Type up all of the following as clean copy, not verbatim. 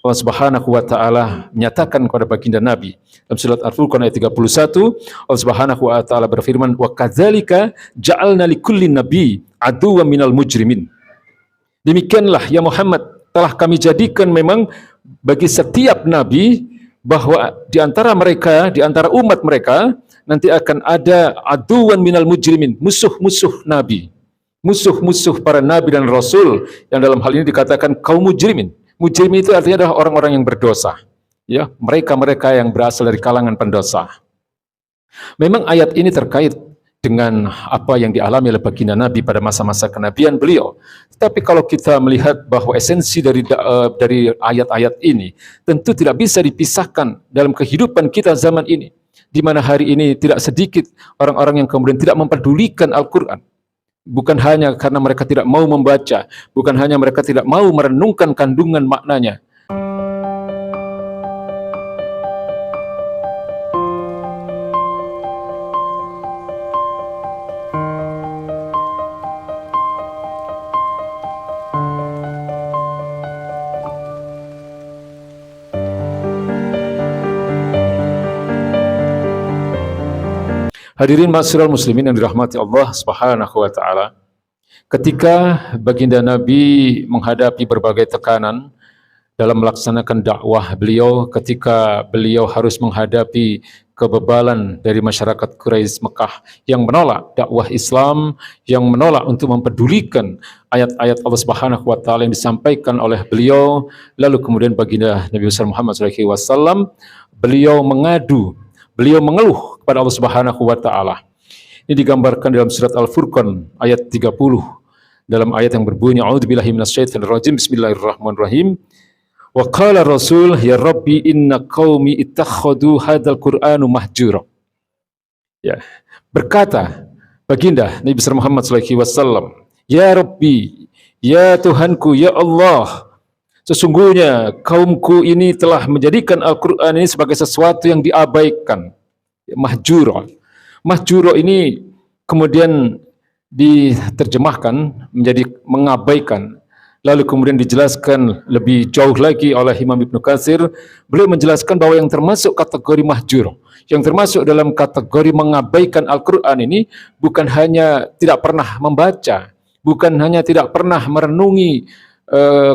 Allah Subhanahu wa taala menyatakan kepada baginda Nabi dalam surat Al-Furqan ayat 31, Allah Subhanahu wa taala berfirman, "Wa kadzalika ja'alna likulli nabi aduwwan minal mujrimin." Demikianlah ya Muhammad, telah kami jadikan memang bagi setiap nabi bahwa di antara mereka, di antara umat mereka nanti akan ada aduwan minal mujrimin, musuh-musuh nabi, musuh-musuh para nabi dan rasul, yang dalam hal ini dikatakan kaum mujrimin. Mujrimin itu artinya adalah orang-orang yang berdosa, ya, mereka-mereka yang berasal dari kalangan pendosa. Memang ayat ini terkait dengan apa yang dialami oleh baginda Nabi pada masa-masa kenabian beliau. Tetapi kalau kita melihat bahwa esensi dari ayat-ayat ini tentu tidak bisa dipisahkan dalam kehidupan kita zaman ini, di mana hari ini tidak sedikit orang-orang yang kemudian tidak mempedulikan Al-Quran. Bukan hanya karena mereka tidak mau membaca, bukan hanya mereka tidak mau merenungkan kandungan maknanya. Hadirin ma'asyiral muslimin yang dirahmati Allah Subhanahu wa taala. Ketika baginda Nabi menghadapi berbagai tekanan dalam melaksanakan dakwah beliau, ketika beliau harus menghadapi kebebalan dari masyarakat Quraisy Mekah yang menolak dakwah Islam, yang menolak untuk mempedulikan ayat-ayat Allah Subhanahu wa taala yang disampaikan oleh beliau, lalu kemudian baginda Nabi Muhammad SAW beliau mengadu, beliau mengeluh kepada Allah Subhanahu wa taala. Ini digambarkan dalam surat Al-Furqan ayat 30, dalam ayat yang berbunyi, A'udzubillahi minasyaitonir rajim, bismillahirrahmanirrahim. Wa qala Rasul, ya Rabbi inna qaumi ittakhadhu hadzal Qur'anu mahjura. Ya, berkata baginda Nabi Muhammad SAW, ya Rabbi, ya Tuhanku, ya Allah, sesungguhnya kaumku ini telah menjadikan Al-Quran ini sebagai sesuatu yang diabaikan. Mahjura. Mahjura ini kemudian diterjemahkan menjadi mengabaikan. Lalu kemudian dijelaskan lebih jauh lagi oleh Imam Ibnu Katsir. Beliau menjelaskan bahwa yang termasuk kategori mahjura, yang termasuk dalam kategori mengabaikan Al-Quran ini, bukan hanya tidak pernah membaca, bukan hanya tidak pernah merenungi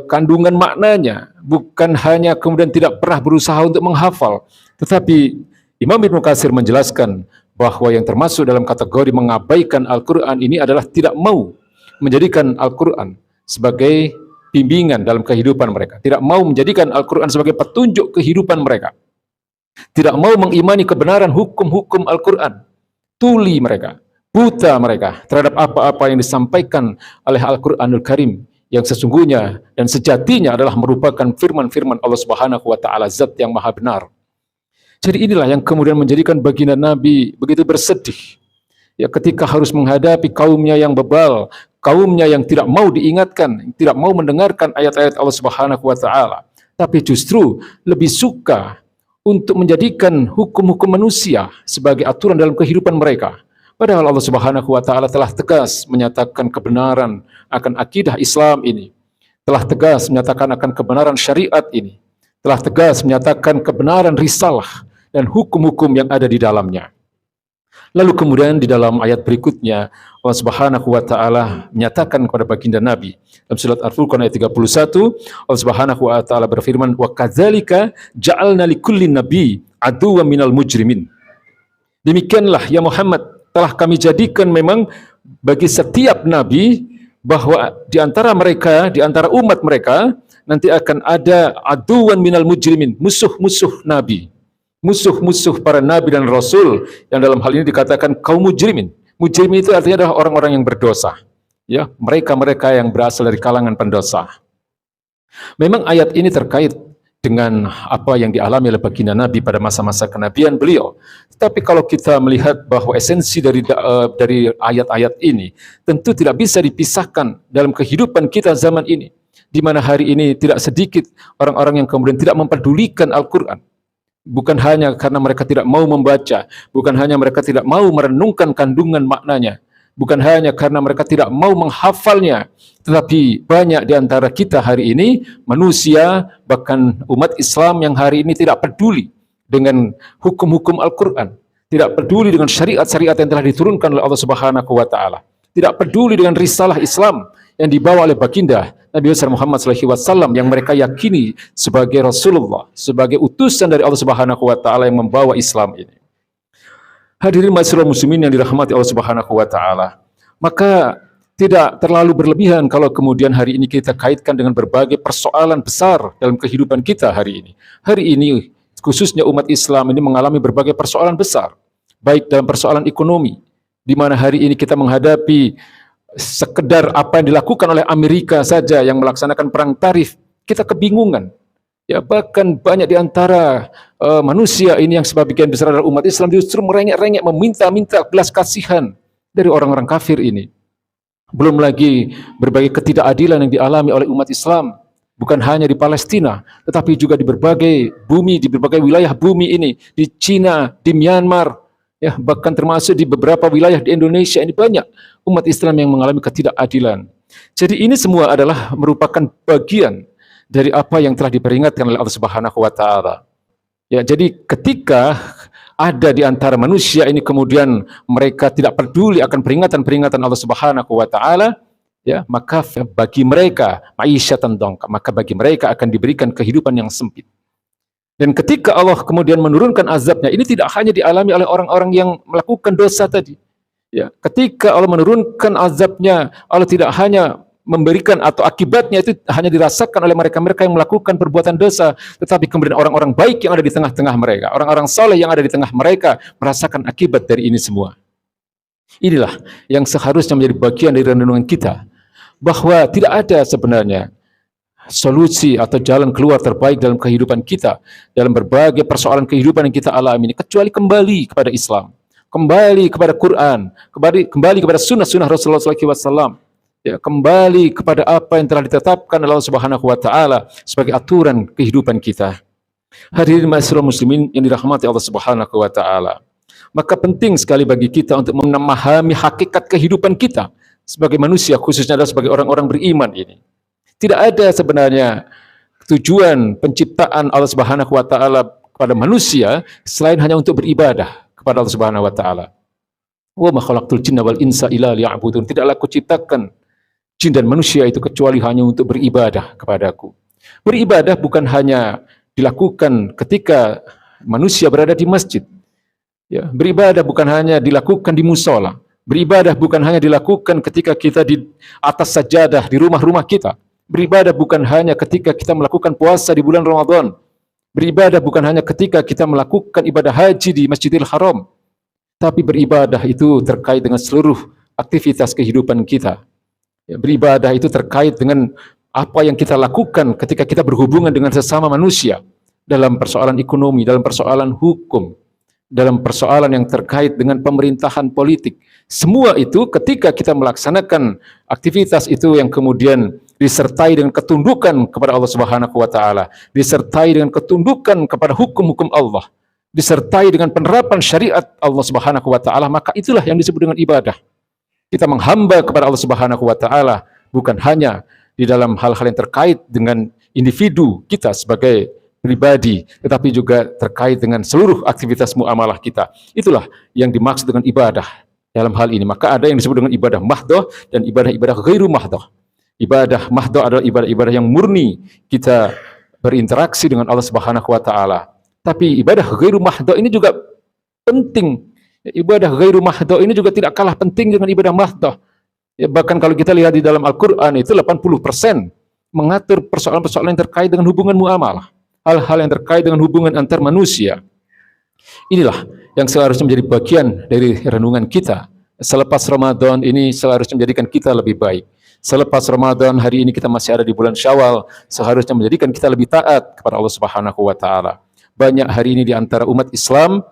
kandungan maknanya, bukan hanya kemudian tidak pernah berusaha untuk menghafal, tetapi Imam Ibnu Katsir menjelaskan bahwa yang termasuk dalam kategori mengabaikan Al-Quran ini adalah tidak mau menjadikan Al-Quran sebagai bimbingan dalam kehidupan mereka, tidak mau menjadikan Al-Quran sebagai petunjuk kehidupan mereka, tidak mau mengimani kebenaran hukum-hukum Al-Quran, tuli mereka, buta mereka terhadap apa-apa yang disampaikan oleh Al-Quranul Karim, yang sesungguhnya dan sejatinya adalah merupakan firman-firman Allah Subhanahu wa taala, zat yang maha benar. Jadi inilah yang kemudian menjadikan baginda Nabi begitu bersedih, ya, ketika harus menghadapi kaumnya yang bebal, kaumnya yang tidak mau diingatkan, tidak mau mendengarkan ayat-ayat Allah Subhanahu wa taala, tapi justru lebih suka untuk menjadikan hukum-hukum manusia sebagai aturan dalam kehidupan mereka. Padahal Allah Subhanahu wa taala telah tegas menyatakan kebenaran akan akidah Islam ini, telah tegas menyatakan akan kebenaran syariat ini, telah tegas menyatakan kebenaran risalah dan hukum-hukum yang ada di dalamnya. Lalu kemudian di dalam ayat berikutnya Allah Subhanahu wa taala menyatakan kepada baginda Nabi dalam surat Al-Furqan ayat 31, Allah Subhanahu wa taala berfirman, "Wa kadzalika ja'alna likulli nabi aduwwan minal mujrimin." Demikianlah ya Muhammad, telah kami jadikan memang bagi setiap nabi bahwa di antara mereka, di antara umat mereka nanti akan ada aduwan minal mujrimin, musuh-musuh nabi, musuh-musuh para nabi dan rasul, yang dalam hal ini dikatakan kaum mujrimin. Mujrimin itu artinya adalah orang-orang yang berdosa, ya, mereka-mereka yang berasal dari kalangan pendosa. Memang ayat ini terkait dengan apa yang dialami oleh baginda Nabi pada masa-masa kenabian beliau. Tetapi kalau kita melihat bahwa esensi dari ayat-ayat ini tentu tidak bisa dipisahkan dalam kehidupan kita zaman ini, di mana hari ini tidak sedikit orang-orang yang kemudian tidak mempedulikan Al-Quran. Bukan hanya karena mereka tidak mau membaca, bukan hanya mereka tidak mau merenungkan kandungan maknanya, bukan hanya karena mereka tidak mau menghafalnya, tetapi banyak di antara kita hari ini, manusia, bahkan umat Islam yang hari ini tidak peduli dengan hukum-hukum Al-Quran, tidak peduli dengan syariat-syariat yang telah diturunkan oleh Allah Subhanahu wa Ta'ala, tidak peduli dengan risalah Islam yang dibawa oleh baginda Nabi besar Muhammad SAW yang mereka yakini sebagai Rasulullah, sebagai utusan dari Allah Subhanahu wa Ta'ala yang membawa Islam ini. Hadirin masyarakat muslimin yang dirahmati Allah Subhanahu wa Ta'ala, maka tidak terlalu berlebihan kalau kemudian hari ini kita kaitkan dengan berbagai persoalan besar dalam kehidupan kita hari ini. Hari ini khususnya umat Islam ini mengalami berbagai persoalan besar, baik dalam persoalan ekonomi, di mana hari ini kita menghadapi sekedar apa yang dilakukan oleh Amerika saja yang melaksanakan perang tarif, kita kebingungan. Ya, bahkan banyak di antara manusia ini yang sebagian besar adalah umat Islam justru merengek-rengek meminta-minta belas kasihan dari orang-orang kafir ini. Belum lagi berbagai ketidakadilan yang dialami oleh umat Islam, bukan hanya di Palestina, tetapi juga di berbagai bumi, di berbagai wilayah bumi ini, di Cina, di Myanmar, ya, bahkan termasuk di beberapa wilayah di Indonesia ini banyak umat Islam yang mengalami ketidakadilan. Jadi ini semua adalah merupakan bagian dari apa yang telah diperingatkan oleh Allah Subhanahu wa Ta'ala. Ya, jadi ketika ada di antara manusia ini kemudian mereka tidak peduli akan peringatan-peringatan Allah Subhanahu wa Ta'ala, ya, maka bagi mereka ma'isyatan dongka, maka bagi mereka akan diberikan kehidupan yang sempit. Dan ketika Allah kemudian menurunkan azabnya, ini tidak hanya dialami oleh orang-orang yang melakukan dosa tadi. Ya, ketika Allah menurunkan azabnya, Allah tidak hanya memberikan atau akibatnya itu hanya dirasakan oleh mereka-mereka yang melakukan perbuatan dosa, tetapi kemudian orang-orang baik yang ada di tengah-tengah mereka, orang-orang saleh yang ada di tengah mereka merasakan akibat dari ini semua. Inilah yang seharusnya menjadi bagian dari renungan kita, bahwa tidak ada sebenarnya solusi atau jalan keluar terbaik dalam kehidupan kita, dalam berbagai persoalan kehidupan yang kita alami ini, kecuali kembali kepada Islam, kembali kepada Quran, kembali kepada sunnah-sunnah Rasulullah SAW, ya, kembali kepada apa yang telah ditetapkan Allah Subhanahu wa Ta'ala sebagai aturan kehidupan kita. Hadirin masyarakat muslimin yang dirahmati Allah Subhanahu wa Ta'ala, maka penting sekali bagi kita untuk memahami hakikat kehidupan kita sebagai manusia, khususnya adalah sebagai orang-orang beriman ini. Tidak ada sebenarnya tujuan penciptaan Allah Subhanahu wa Ta'ala kepada manusia selain hanya untuk beribadah kepada Allah Subhanahu wa Ta'ala. Wa ma khalaqtul jinna wal insa illa liya'budun. Tidaklah aku ciptakan jin dan manusia itu kecuali hanya untuk beribadah kepadaku. Beribadah bukan hanya dilakukan ketika manusia berada di masjid. Ya, beribadah bukan hanya dilakukan di musola. Beribadah bukan hanya dilakukan ketika kita di atas sajadah di rumah-rumah kita. Beribadah bukan hanya ketika kita melakukan puasa di bulan Ramadan. Beribadah bukan hanya ketika kita melakukan ibadah haji di Masjidil Haram. Tapi beribadah itu terkait dengan seluruh aktivitas kehidupan kita. Ya, beribadah itu terkait dengan apa yang kita lakukan ketika kita berhubungan dengan sesama manusia, dalam persoalan ekonomi, dalam persoalan hukum, dalam persoalan yang terkait dengan pemerintahan politik. Semua itu ketika kita melaksanakan aktivitas itu yang kemudian disertai dengan ketundukan kepada Allah Subhanahu wa Ta'ala, disertai dengan ketundukan kepada hukum-hukum Allah, disertai dengan penerapan syariat Allah Subhanahu wa Ta'ala, maka itulah yang disebut dengan ibadah. Kita menghamba kepada Allah Subhanahu wa Ta'ala bukan hanya di dalam hal-hal yang terkait dengan individu kita sebagai pribadi, tetapi juga terkait dengan seluruh aktivitas muamalah kita. Itulah yang dimaksud dengan ibadah dalam hal ini. Maka ada yang disebut dengan ibadah mahdoh dan ibadah-ibadah ghairu mahdoh. Ibadah mahdoh adalah ibadah-ibadah yang murni kita berinteraksi dengan Allah Subhanahu wa Ta'ala. Tapi ibadah ghairu mahdoh ini juga penting. Ibadah ghairu mahdoh ini juga tidak kalah penting dengan ibadah mahdoh. Ya, bahkan kalau kita lihat di dalam Al-Quran itu 80% mengatur persoalan-persoalan yang terkait dengan hubungan muamalah, hal-hal yang terkait dengan hubungan antar manusia. Inilah yang seharusnya menjadi bagian dari renungan kita. Selepas Ramadan ini seharusnya menjadikan kita lebih baik. Selepas Ramadan hari ini kita masih ada di bulan Syawal, seharusnya menjadikan kita lebih taat kepada Allah Subhanahu wa Ta'ala. Banyak hari ini di antara umat Islam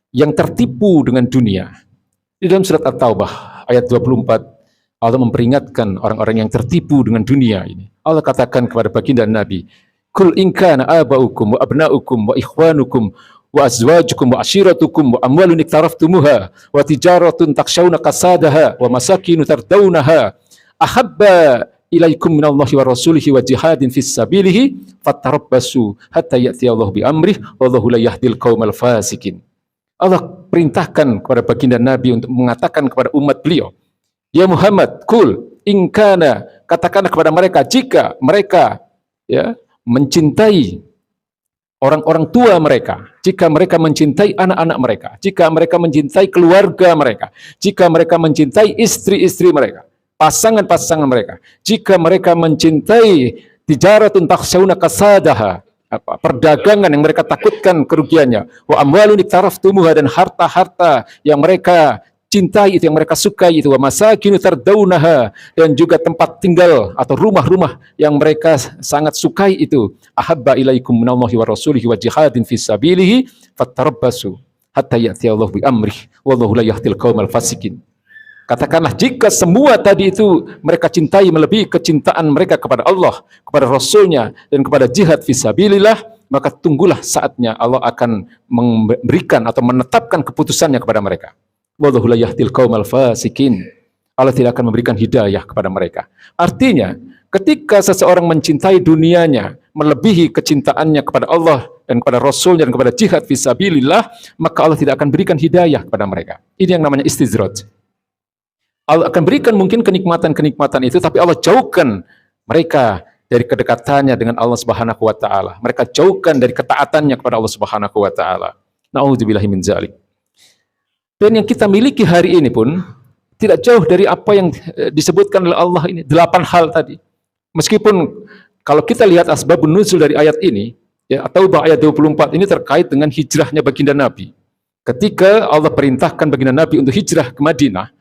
yang tertipu dengan dunia. Di dalam surat At-Taubah ayat 24, Allah memperingatkan orang-orang yang tertipu dengan dunia ini. Allah katakan kepada baginda Nabi, "Qul in kana aba'ukum wa abna'ukum wa ikhwanukum wa azwajukum wa ashiratukum wa amwalun iktaraftumuha wa tijaratun takshawna kasadaha wa masakinu tardawnaha ahabba ilaikum minallahi wa rasulihi wa jihadin fis sabilihi fatarabbasu hatta ya'tiyallahu bi amrih wallahu la yahdil qaumal fasikin. Allah perintahkan kepada baginda Nabi untuk mengatakan kepada umat beliau, ya Muhammad, kul ingkana, katakanlah kepada mereka, jika mereka mencintai orang-orang tua mereka, jika mereka mencintai anak-anak mereka, jika mereka mencintai keluarga mereka, jika mereka mencintai istri-istri mereka, pasangan-pasangan mereka, jika mereka mencintai tijaratun takhshawna kasadaha, perdagangan yang mereka takutkan kerugiannya, wa amwalun iktaraftumuha, dan harta-harta yang mereka cintai itu, yang mereka sukai itu, wa masakinu tardawnaha, dan juga tempat tinggal atau rumah-rumah yang mereka sangat sukai itu, ahabba ilaikum minallahi wa rasulihi wa jihadin fis sabilihi fatarabbasu hatta ya'tiyallahu bi amrih wallahu la yahdil qaumal fasikin. Katakanlah, jika semua tadi itu mereka cintai melebihi kecintaan mereka kepada Allah, kepada Rasulnya, dan kepada jihad fisabilillah, maka tunggulah saatnya Allah akan memberikan atau menetapkan keputusannya kepada mereka. Wallahu la yahdil qaumal fasikin. Allah tidak akan memberikan hidayah kepada mereka. Artinya, ketika seseorang mencintai dunianya melebihi kecintaannya kepada Allah dan kepada Rasulnya dan kepada jihad fisabilillah, maka Allah tidak akan berikan hidayah kepada mereka. Ini yang namanya istizraj. Allah akan berikan mungkin kenikmatan-kenikmatan itu, tapi Allah jauhkan mereka dari kedekatannya dengan Allah Subhanahu wa taala. Mereka jauhkan dari ketaatannya kepada Allah Subhanahu wa taala. Na'udzubillahi min dzalik. Dan yang kita miliki hari ini pun tidak jauh dari apa yang disebutkan oleh Allah ini, 8 hal tadi. Meskipun kalau kita lihat asbabun nuzul dari ayat ini, atau ayat 24 ini terkait dengan hijrahnya baginda Nabi. Ketika Allah perintahkan baginda Nabi untuk hijrah ke Madinah,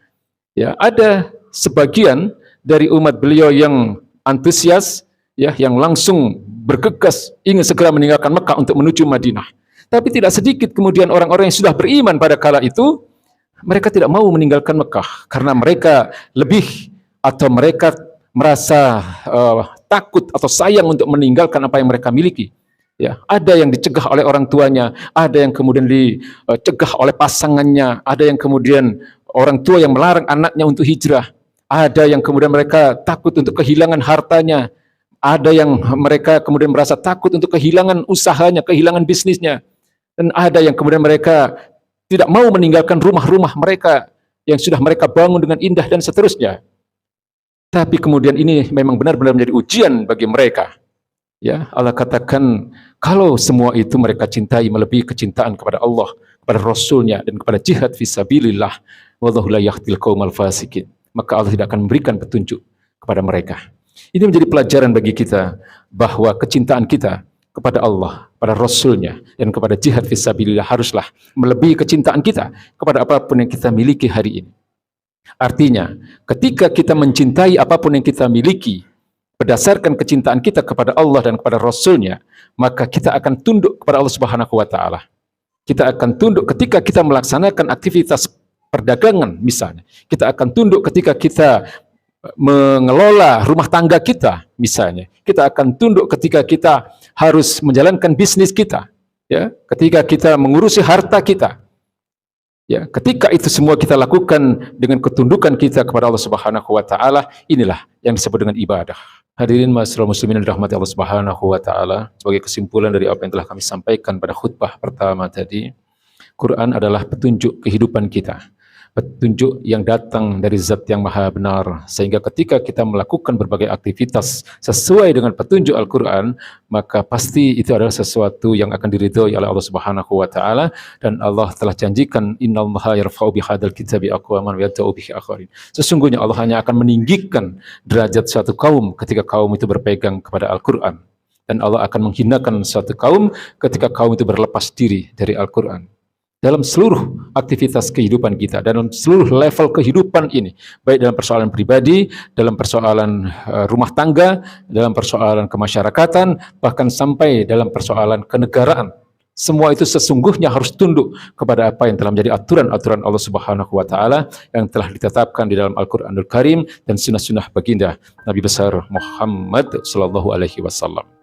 ada sebagian dari umat beliau yang antusias, yang langsung bergegas ingin segera meninggalkan Mekah untuk menuju Madinah. Tapi tidak sedikit kemudian orang-orang yang sudah beriman pada kala itu, mereka tidak mau meninggalkan Mekah karena mereka mereka merasa takut atau sayang untuk meninggalkan apa yang mereka miliki. Ada yang dicegah oleh orang tuanya, ada yang kemudian dicegah oleh pasangannya, ada yang kemudian orang tua yang melarang anaknya untuk hijrah, ada yang kemudian mereka takut untuk kehilangan hartanya, ada yang mereka kemudian merasa takut untuk kehilangan usahanya, kehilangan bisnisnya. Dan ada yang kemudian mereka tidak mau meninggalkan rumah-rumah mereka yang sudah mereka bangun dengan indah dan seterusnya. Tapi kemudian ini memang benar-benar menjadi ujian bagi mereka. Allah katakan, kalau semua itu mereka cintai melebihi kecintaan kepada Allah, kepada Rasulnya, dan kepada jihad fisabilillah, wallahu la yahdil qaumal fasikin, maka Allah tidak akan memberikan petunjuk kepada mereka. Ini menjadi pelajaran bagi kita bahwa kecintaan kita kepada Allah, pada Rasulnya, dan kepada jihad fisabilillah haruslah melebihi kecintaan kita kepada apapun yang kita miliki hari ini. Artinya, ketika kita mencintai apapun yang kita miliki berdasarkan kecintaan kita kepada Allah dan kepada Rasulnya, maka kita akan tunduk kepada Allah Subhanahu wa taala. Kita akan tunduk ketika kita melaksanakan aktivitas perdagangan misalnya. Kita akan tunduk ketika kita mengelola rumah tangga kita misalnya. Kita akan tunduk ketika kita harus menjalankan bisnis kita, ketika kita mengurusi harta kita. Ketika itu semua kita lakukan dengan ketundukan kita kepada Allah Subhanahu wa taala, inilah yang disebut dengan ibadah. Hadirin ma'asyiral muslimin dirahmati Allah Subhanahu wa taala, sebagai kesimpulan dari apa yang telah kami sampaikan pada khutbah pertama tadi, Quran adalah petunjuk kehidupan kita. Petunjuk yang datang dari Zat yang Maha Benar, sehingga ketika kita melakukan berbagai aktivitas sesuai dengan petunjuk Al-Quran, maka pasti itu adalah sesuatu yang akan diridhoi oleh Allah Subhanahu wa taala, dan Allah telah janjikan, innallaha yarfa'u bihadzal kitabi aqwaman wa yad'u bihi akharin. Sesungguhnya Allah hanya akan meninggikan derajat suatu kaum ketika kaum itu berpegang kepada Al-Quran, dan Allah akan menghinakan suatu kaum ketika kaum itu berlepas diri dari Al-Quran. Dalam seluruh aktivitas kehidupan kita, dalam seluruh level kehidupan ini, baik dalam persoalan pribadi, dalam persoalan rumah tangga, dalam persoalan kemasyarakatan, bahkan sampai dalam persoalan kenegaraan, semua itu sesungguhnya harus tunduk kepada apa yang telah menjadi aturan-aturan Allah Subhanahu wa taala yang telah ditetapkan di dalam Al-Qur'anul Karim dan sunnah-sunnah baginda Nabi besar Muhammad sallallahu alaihi wasallam.